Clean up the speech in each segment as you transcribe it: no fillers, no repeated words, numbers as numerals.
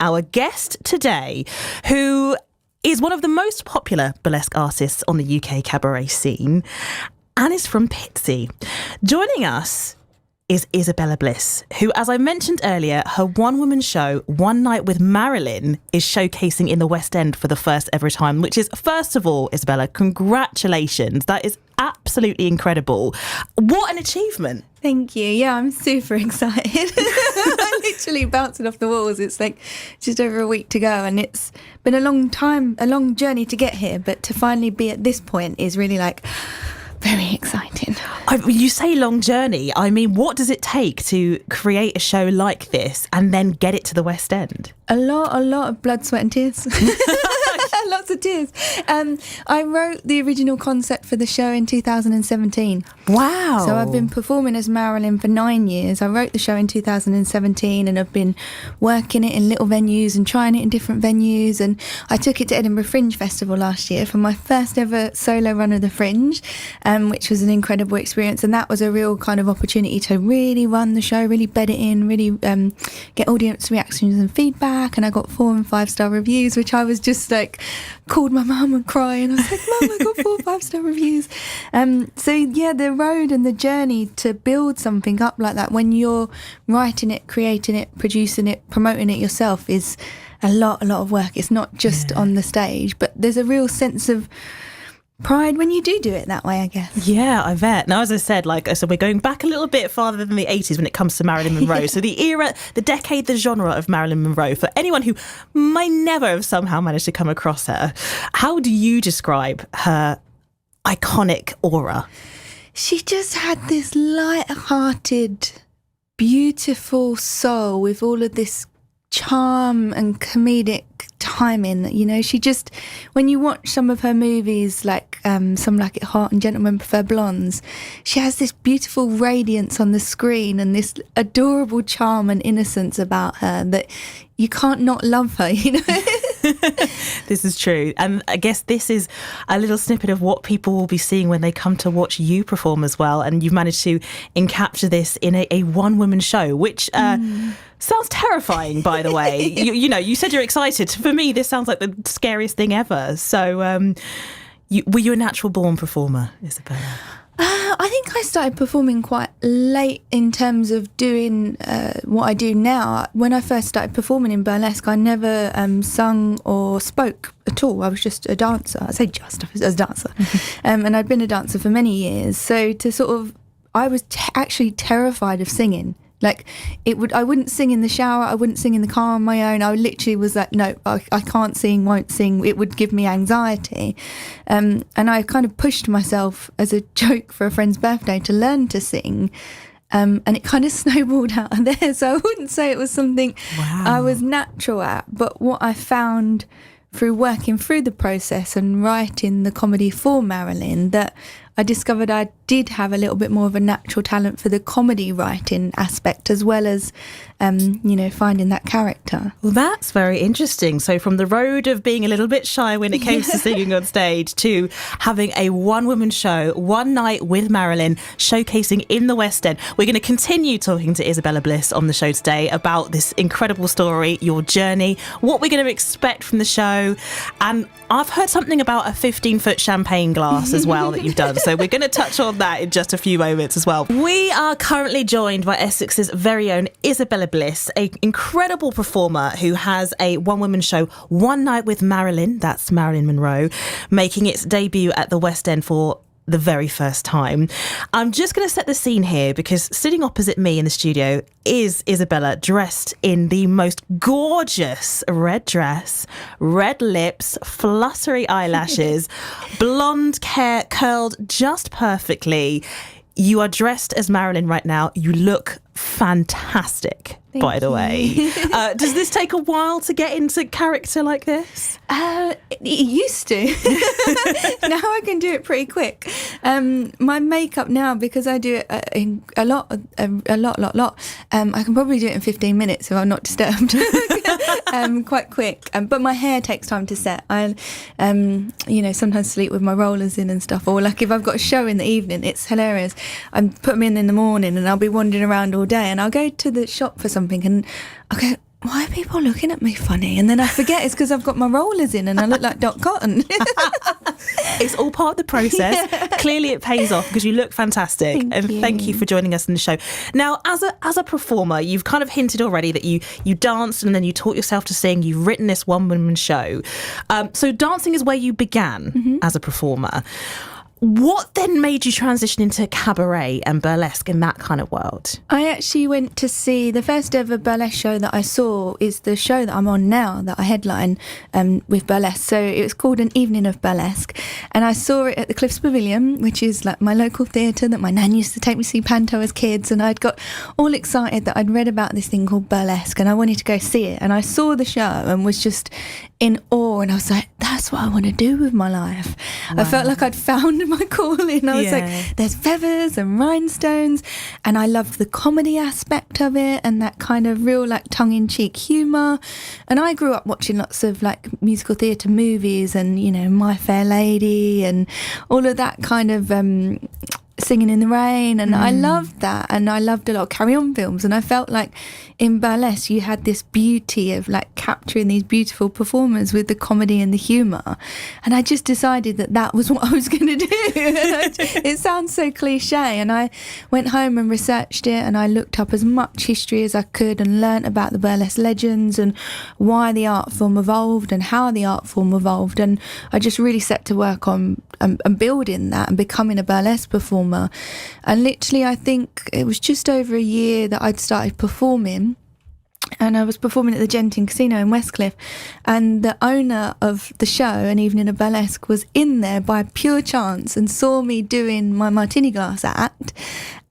Our guest today, who is one of the most popular burlesque artists on the UK cabaret scene and is from Pitsea. Joining us is Isabella Bliss, who, as I mentioned earlier, her one-woman show, One Night with Marilyn, is showcasing in the West End for the first ever time, which is, first of all, Isabella, congratulations. That is absolutely incredible. What an achievement. Thank you. Yeah, I'm super excited. I'm literally bouncing off the walls. It's like just over a week to go, and it's been a long time, a long journey to get here, but to finally be at this point is really like very exciting. You say long journey. I mean, what does it take to create a show like this and then get it to the West End? A lot of blood, sweat and tears. Lots of tears. I wrote the original concept for the show in 2017. Wow. So I've been performing as Marilyn for 9 years. I wrote the show in 2017 and I've been working it in little venues and trying it in different venues. And I took it to Edinburgh Fringe Festival last year for my first ever solo run of the Fringe, which was an incredible experience. And that was a real kind of opportunity to really run the show, really bed it in, really get audience reactions and feedback. And I got 4 and 5 star reviews, which I was just like, called my mum and crying. I was like, Mum, I got 4 5-star reviews. So yeah, the road and the journey to build something up like that when you're writing it, creating it, producing it, promoting it yourself is a lot of work. It's not just on the stage, but there's a real sense of pride when you do it that way, I guess. Yeah, I bet. Now, as I said, so we're going back a little bit farther than the 80s when it comes to Marilyn Monroe. So the era, the decade, the genre of Marilyn Monroe, for anyone who may never have somehow managed to come across her, how do you describe her iconic aura? She just had this light-hearted, beautiful soul with all of this charm and comedic timing. You know, she just, when you watch some of her movies like Some Like It Hot and Gentlemen Prefer Blondes, she has this beautiful radiance on the screen and this adorable charm and innocence about her that you can't not love her, you know. This is true. And I guess this is a little snippet of what people will be seeing when they come to watch you perform as well. And you've managed to encapture this in a one-woman show, which sounds terrifying, by the way. You know, you said you're excited. For me, this sounds like the scariest thing ever. So were you a natural born performer, Isabella? I think I started performing quite late in terms of doing what I do now. When I first started performing in burlesque, I never sung or spoke at all. I was just a dancer. I say just, I was a dancer. And I'd been a dancer for many years. So to sort of, I was actually terrified of singing. Like I wouldn't sing in the shower. I wouldn't sing in the car on my own. I literally was like, no, I can't sing, won't sing. It would give me anxiety. And I kind of pushed myself as a joke for a friend's birthday to learn to sing. And it kind of snowballed out of there. So I wouldn't say it was something I was natural at. But what I found through working through the process and writing the comedy for Marilyn, that I discovered I did have a little bit more of a natural talent for the comedy writing aspect as well as, finding that character. Well, that's very interesting. So from the road of being a little bit shy when it came to singing on stage to having a one-woman show, One Night with Marilyn, showcasing in the West End. We're going to continue talking to Isabella Bliss on the show today about this incredible story, your journey, what we're going to expect from the show. And I've heard something about a 15-foot champagne glass as well that you've done. So we're going to touch on that in just a few moments as well. We are currently joined by Essex's very own Isabella Bliss, an incredible performer who has a one-woman show, One Night with Marilyn, that's Marilyn Monroe, making its debut at the West End for the very first time. I'm just going to set the scene here because sitting opposite me in the studio is Isabella, dressed in the most gorgeous red dress, red lips, fluttery eyelashes, blonde hair curled just perfectly. You are dressed as Marilyn right now. You look fantastic, by the way. Does this take a while to get into character like this? It used to. Now I can do it pretty quick. My makeup now, because I do it a lot. I can probably do it in 15 minutes if I'm not disturbed. Quite quick. But my hair takes time to set. I, sometimes sleep with my rollers in and stuff. Or like if I've got a show in the evening, it's hilarious. I put them in the morning and I'll be wandering around all day and I'll go to the shop for something and I'll go, why are people looking at me funny? And then I forget it's because I've got my rollers in and I look like Dot Cotton. It's all part of the process. Yeah. Clearly it pays off because you look fantastic. Thank you for joining us in the show. Now, as a performer, you've kind of hinted already that you danced and then you taught yourself to sing. You've written this one-woman show. So dancing is where you began as a performer. What then made you transition into cabaret and burlesque in that kind of world? I actually went to see the first ever burlesque show that I saw is the show that I'm on now that I headline with burlesque. So it was called An Evening of Burlesque, and I saw it at the Cliffs Pavilion, which is like my local theatre that my nan used to take me to see panto as kids, and I'd got all excited that I'd read about this thing called burlesque and I wanted to go see it, and I saw the show and was just in awe, and I was like, that's what I want to do with my life. Wow. I felt like I'd found my calling. I was like, there's feathers and rhinestones, and I loved the comedy aspect of it and that kind of real like tongue-in-cheek humour. And I grew up watching lots of like musical theatre movies and, you know, My Fair Lady and all of that kind of Singing in the Rain, and I loved that, and I loved a lot of Carry On films, and I felt like in burlesque you had this beauty of like capturing these beautiful performers with the comedy and the humour, and I just decided that was what I was going to do. It sounds so cliche, and I went home and researched it, and I looked up as much history as I could and learnt about the burlesque legends and why the art form evolved and how the art form evolved, and I just really set to work on and building that and becoming a burlesque performer. And literally I think it was just over a year that I'd started performing, and I was performing at the Genting Casino in Westcliff, and the owner of the show, An Evening of Burlesque, was in there by pure chance and saw me doing my martini glass act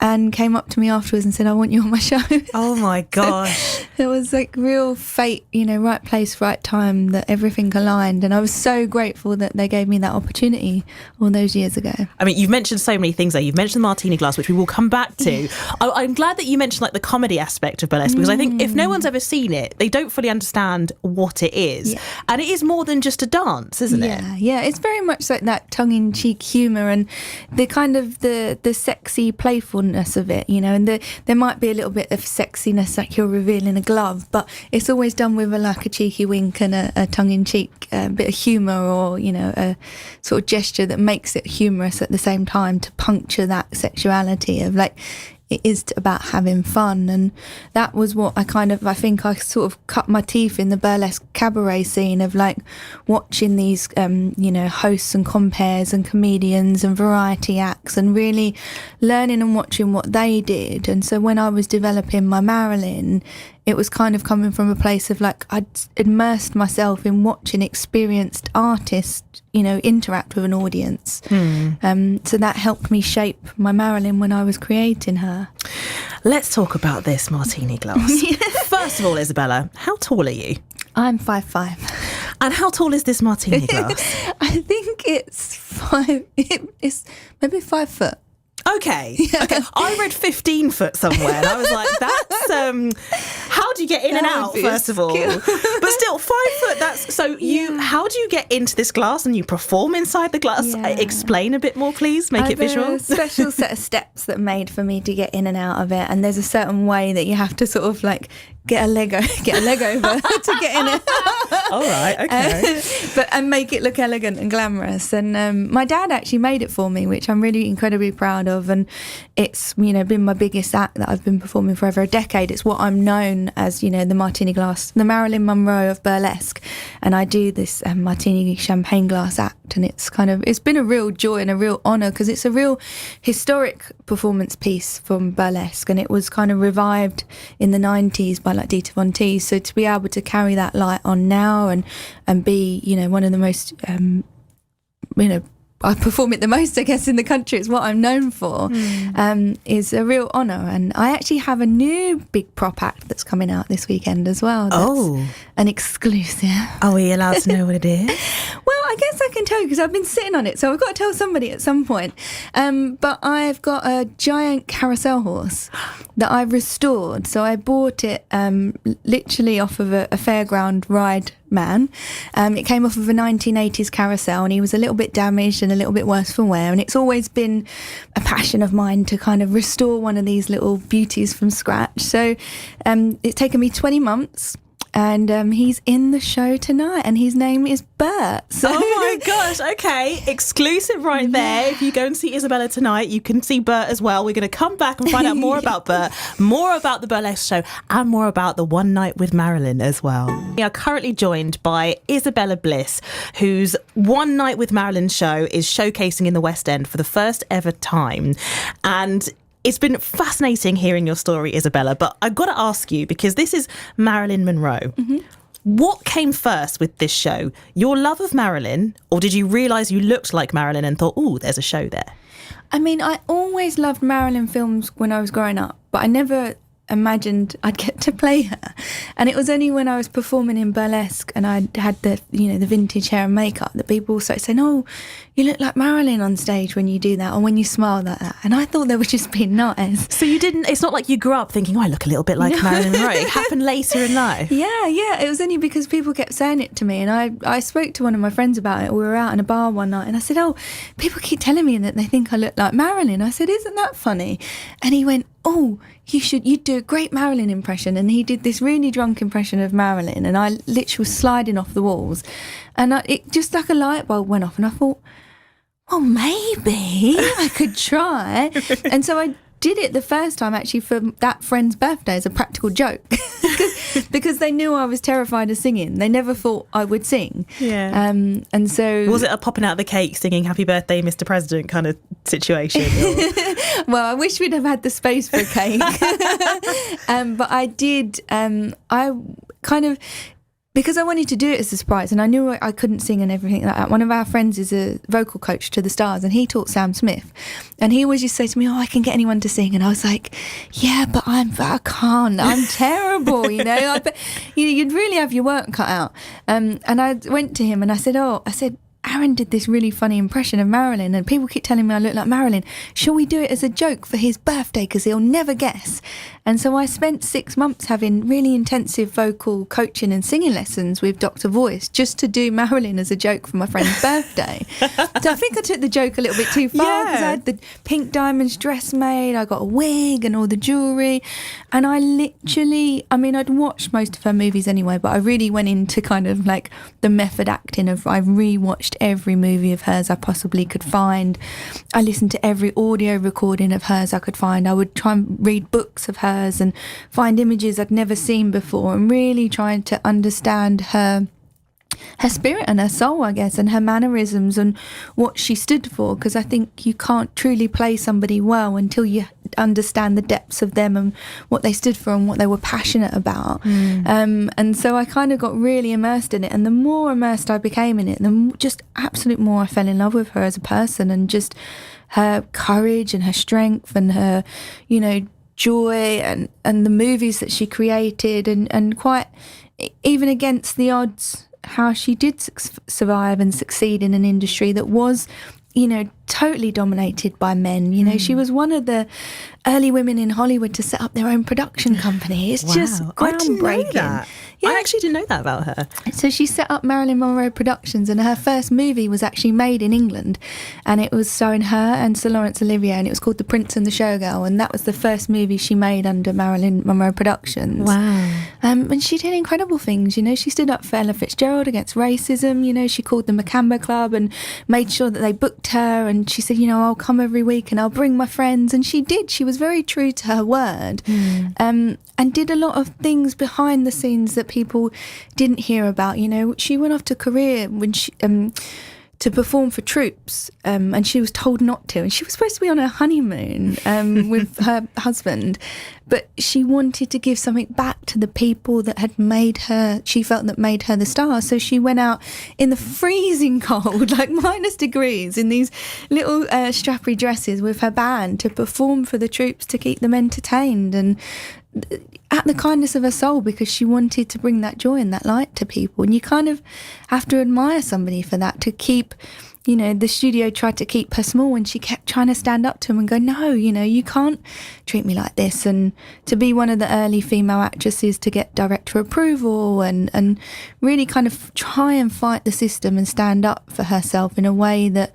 and came up to me afterwards and said, I want you on my show. Oh my gosh. It was like real fate, you know, right place, right time, that everything aligned, and I was so grateful that they gave me that opportunity all those years ago. I mean, you've mentioned so many things there. You've mentioned the martini glass, which we will come back to. I'm glad that you mentioned like the comedy aspect of burlesque, because I think if no one's ever seen it, they don't fully understand what it is. And it is more than just a dance, isn't it? Yeah, it's very much like that tongue-in-cheek humour and the kind of the sexy playfulness of it, you know, and there might be a little bit of sexiness like you're revealing a glove, but it's always done with a cheeky wink and a tongue-in-cheek bit of humour, or, you know, a sort of gesture that makes it humorous at the same time to puncture that sexuality of like, it is about having fun. And that was what I think I sort of cut my teeth in the burlesque cabaret scene of like watching these you know, hosts and compares and comedians and variety acts and really learning and watching what they did. And so when I was developing my Marilyn, it was kind of coming from a place of like I'd immersed myself in watching experienced artists, you know, interact with an audience. So that helped me shape my Marilyn when I was creating her. Let's talk about this martini glass. First of all, Isabella, how tall are you? I'm 5'5". And how tall is this martini glass? I think it's maybe 5 foot. Okay. I read 15 foot somewhere, and I was like, that's how do you get in and out, first of all? But still, 5 foot, that's so how do you get into this glass and you perform inside the glass? Explain a bit more, please. Make it visual. There's a special set of steps that are made for me to get in and out of it, and there's a certain way that you have to sort of like get a leg over to get in it. All right, okay. And make it look elegant and glamorous. And my dad actually made it for me, which I'm really incredibly proud of. And it's, you know, been my biggest act that I've been performing for over a decade. It's what I'm known as, you know, the martini glass, the Marilyn Monroe of burlesque. And I do this martini champagne glass act, and it's been a real joy and a real honour, because it's a real historic performance piece from burlesque, and it was kind of revived in the 90s by like Dita Von Teese. So to be able to carry that light on now and be, you know, one of the most you know, I perform it the most, I guess, in the country. It's what I'm known for. Is a real honour. And I actually have a new big prop act that's coming out this weekend as well. That's an exclusive. Are we allowed to know what it is? Well, I guess I can tell you because I've been sitting on it, so I've got to tell somebody at some point. But I've got a giant carousel horse that I've restored. So I bought it literally off of a fairground ride man. It came off of a 1980s carousel, and he was a little bit damaged and a little bit worse for wear. And it's always been a passion of mine to kind of restore one of these little beauties from scratch. So it's taken me 20 months. And he's in the show tonight, and his name is Bert. So. Oh my gosh, okay. Exclusive right there. If you go and see Isabella tonight, you can see Bert as well. We're going to come back and find out more about Bert, more about the Burlesque show, and more about the One Night with Marilyn as well. We are currently joined by Isabella Bliss, whose One Night with Marilyn show is showcasing in the West End for the first ever time. And it's been fascinating hearing your story, Isabella, but I've got to ask you, because this is Marilyn Monroe. Mm-hmm. What came first with this show? Your love of Marilyn, or did you realise you looked like Marilyn and thought, oh, there's a show there? I mean, I always loved Marilyn films when I was growing up, but I never imagined I'd get to play her. And it was only when I was performing in Burlesque and I had the vintage hair and makeup that people started saying, oh, you look like Marilyn on stage when you do that, or when you smile like that. And I thought they were just being nice. So you didn't, it's not like you grew up thinking, oh, I look a little bit like Marilyn Monroe. It happened later in life. Yeah. It was only because people kept saying it to me. And I spoke to one of my friends about it. We were out in a bar one night and I said, oh, people keep telling me that they think I look like Marilyn. I said, isn't that funny? And he went, oh, you'd do a great Marilyn impression. And he did this really drunk impression of Marilyn, and I literally was sliding off the walls, and it just like a light bulb went off, and I thought, well, maybe I could try. And so I did it the first time actually for that friend's birthday as a practical joke because they knew I was terrified of singing. They never thought I would sing. Yeah. And so... Was it a popping out of the cake singing Happy Birthday, Mr. President kind of situation? Well, I wish we'd have had the space for a cake. But I did... I kind of... Because I wanted to do it as a surprise, and I knew I couldn't sing and everything like that. One of our friends is a vocal coach to the stars, and he taught Sam Smith. And he always used to say to me, oh, I can get anyone to sing. And I was like, yeah, but I can't. I'm terrible, you'd really have your work cut out. And I went to him and I said, Aaron did this really funny impression of Marilyn, and people keep telling me I look like Marilyn. Shall we do it as a joke for his birthday, because he'll never guess? And so I spent 6 months having really intensive vocal coaching and singing lessons with Dr. Voice just to do Marilyn as a joke for my friend's birthday. So I think I took the joke a little bit too far, because I had the pink diamonds dress made, I got a wig and all the jewellery, and I literally, I'd watched most of her movies anyway, but I really went into kind of like the method acting of, I rewatched every movie of hers I possibly could find. I listened to every audio recording of hers I could find. I would try and read books of hers and find images I'd never seen before, and really trying to understand her spirit and her soul, I guess, and her mannerisms and what she stood for, because I think you can't truly play somebody well until you understand the depths of them and what they stood for and what they were passionate about. And so I kind of got really immersed in it, and the more immersed I became in it, the just absolute more I fell in love with her as a person, and just her courage and her strength and her joy and the movies that she created, and quite even against the odds, how she did survive and succeed in an industry that was totally dominated by men. She was one of the early women in Hollywood to set up their own production company. It's just groundbreaking. I didn't know that. Yeah. I actually didn't know that about her. So she set up Marilyn Monroe Productions, and her first movie was actually made in England, and it was starring her and Sir Laurence Olivier, and it was called The Prince and the Showgirl, and that was the first movie she made under Marilyn Monroe Productions. Wow. And she did incredible things. She stood up for Ella Fitzgerald against racism. She called the Macamba Club and made sure that they booked her, and she said, I'll come every week and I'll bring my friends, and she did. She was very true to her word. And did a lot of things behind the scenes that people didn't hear about. She went off to Korea when she to perform for troops, and she was told not to, and she was supposed to be on her honeymoon with her husband, but she wanted to give something back to the people that had made her, she felt that made her the star. So she went out in the freezing cold, like -degrees, in these little strappy dresses with her band to perform for the troops to keep them entertained, and at the kindness of her soul, because she wanted to bring that joy and that light to people. And you kind of have to admire somebody for that, to keep, the studio tried to keep her small, and she kept trying to stand up to him and go, no, you can't treat me like this. And to be one of the early female actresses to get director approval and really kind of try and fight the system and stand up for herself in a way that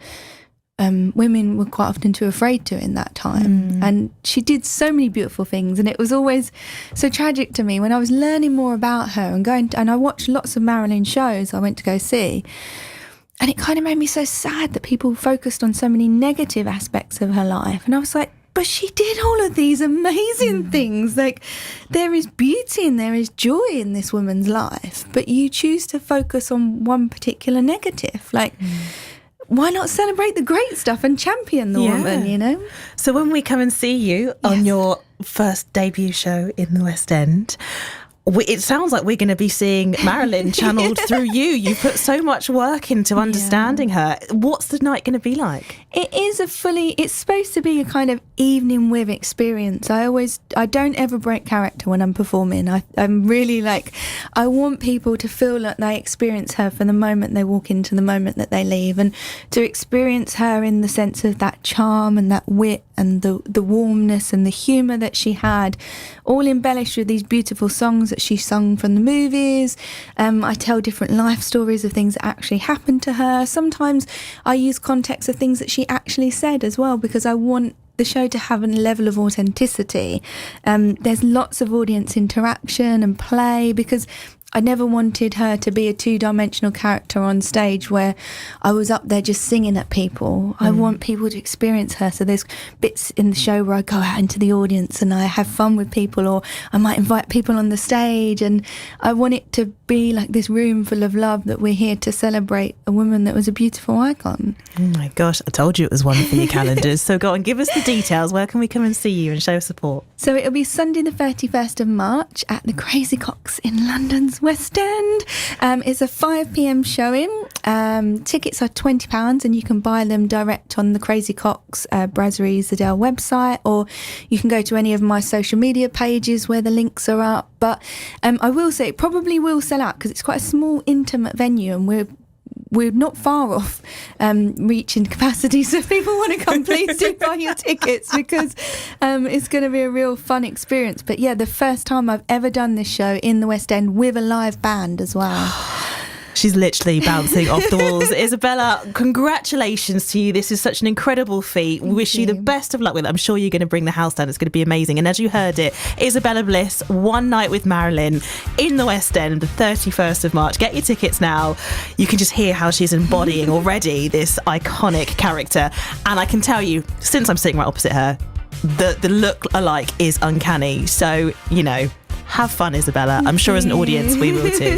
women were quite often too afraid to in that time. And she did so many beautiful things, and it was always so tragic to me when I was learning more about her and I watched lots of Marilyn shows I went to go see, and it kind of made me so sad that people focused on so many negative aspects of her life. And I was like, but she did all of these amazing things. Like, there is beauty and there is joy in this woman's life, but you choose to focus on one particular negative. Like, why not celebrate the great stuff and champion the woman, you know? So when we come and see you on your first debut show in the West End, it sounds like we're going to be seeing Marilyn channeled through you. You put so much work into understanding her. What's the night going to be like? It's supposed to be a kind of evening with experience. I don't ever break character when I'm performing. I'm really I want people to feel like they experience her from the moment they walk into the moment that they leave, and to experience her in the sense of that charm and that wit and the warmness and the humour that she had, all embellished with these beautiful songs that she sung from the movies. I tell different life stories of things that actually happened to her. Sometimes I use context of things that she actually said as well, because I want the show to have a level of authenticity. There's lots of audience interaction and play, because I never wanted her to be a two-dimensional character on stage where I was up there just singing at people. I want people to experience her. So there's bits in the show where I go out into the audience and I have fun with people, or I might invite people on the stage, and I want it to be like this room full of love, that we're here to celebrate a woman that was a beautiful icon. Oh my gosh, I told you it was one for your calendars. So go on, give us the details. Where can we come and see you and show support? So it'll be Sunday the 31st of March at the Crazy Cocks in London's West End. It's a 5 p.m. showing. Tickets are £20 and you can buy them direct on the Crazy Cocks Brasserie Zadell website, or you can go to any of my social media pages where the links are up. But I will say it probably will sell out, because it's quite a small, intimate venue, and we're not far off reaching capacity. So if people want to come, please do buy your tickets, because it's going to be a real fun experience. But yeah, the first time I've ever done this show in the West End with a live band as well. She's literally bouncing off the walls. Isabella, congratulations to you. This is such an incredible feat. We wish you the best of luck with it. I'm sure you're going to bring the house down. It's going to be amazing. And as you heard it, Isabella Bliss, One Night with Marilyn in the West End, the 31st of March. Get your tickets now. You can just hear how she's embodying already this iconic character. And I can tell you, since I'm sitting right opposite her, the look alike is uncanny. So, have fun, Isabella. I'm sure as an audience we will too.